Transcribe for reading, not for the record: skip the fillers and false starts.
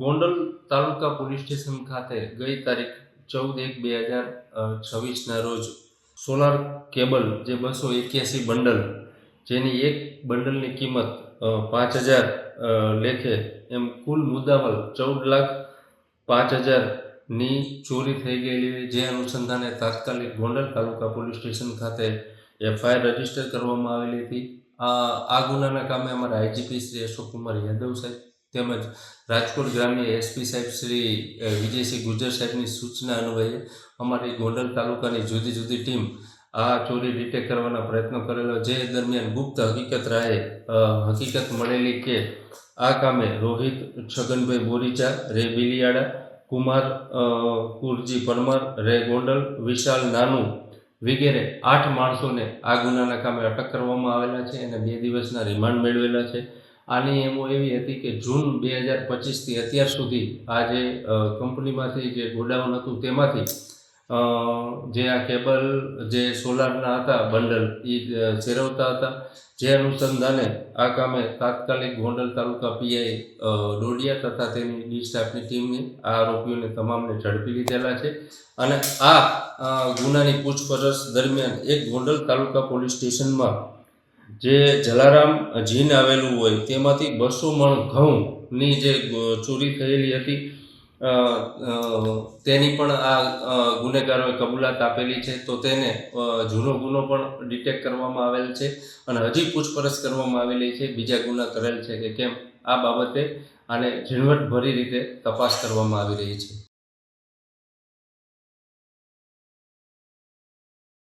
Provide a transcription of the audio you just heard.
ગોંડલ તાલુકા police station ખાતે ગઈ તારીખ 14/1/2026ના રોજ સોલાર કેબલ જે 281 બંડલ, જેની એક બંડલની કિંમત 5,000 લેખે એમ કુલ મુદ્દામાલ 14,05,000ની ચોરી થઈ ગયેલી, જે અનુસંધાને તાત્કાલિક ગોંડલ તાલુકા પોલીસ સ્ટેશન ખાતે FIR રજીસ્ટર કરવામાં આવેલી હતી. આ ગુનાના કામે અમારા આઈજીપી શ્રી અશોકકુમાર યાદવ સાહેબ તેમજ રાજકોટ ગ્રામ્ય એસપી સાહેબ શ્રી વિજયસિંહ ગુજર સાહેબની સૂચના અન્વયે અમારી ગોંડલ તાલુકાની જુદી જુદી ટીમ આ ચોરી ડિટેક્ટ કરવાના પ્રયત્નો કરેલો, જે દરમિયાન ગુપ્ત હકીકત મળેલી કે આ કામે રોહિત છગનભાઈ બોરીચા રે બિલિયાડા, કુમાર કુરજી પરમાર રે ગોંડલ, વિશાલ નાનુ વગેરે 8 માણસોને આ ગુનાના કામે અટક કરવામાં આવેલા છે અને 2 દિવસના રિમાન્ડ મેળવેલા છે. આની એમો એવી હતી કે જૂન 2025થી અત્યાર સુધી આ જે કંપનીમાંથી જે ગોડાઉન હતું તેમાંથી જે આ કેબલ જે સોલારના હતા બંડલ એ ફેરવતા હતા, જે અનુસંધાને આ કામે તાત્કાલિક ગોંડલ તાલુકા પીઆઈ ડોડિયા તથા તેની ડી સ્ટાફની ટીમને આ આરોપીઓને તમામને ઝડપી લીધેલા છે. અને આ ગુનાની પૂછપરછ દરમિયાન એક ગોંડલ તાલુકા પોલીસ સ્ટેશનમાં જે જલારામ જીન આવેલું હોય તેમાંથી 200 મણ ઘઉંની જે ચોરી થયેલી હતી તેની પણ આ ગુનેગારોએ કબૂલાત આપેલી છે. તો તેને જૂનો ગુનો પણ ડિટેક્ટ કરવામાં આવેલ છે અને હજી પૂછપરછ કરવામાં આવેલી છે, બીજા ગુના કરેલ છે કે કેમ, આ બાબતે આને ઝીણવટભરી રીતે તપાસ કરવામાં આવી રહી છે.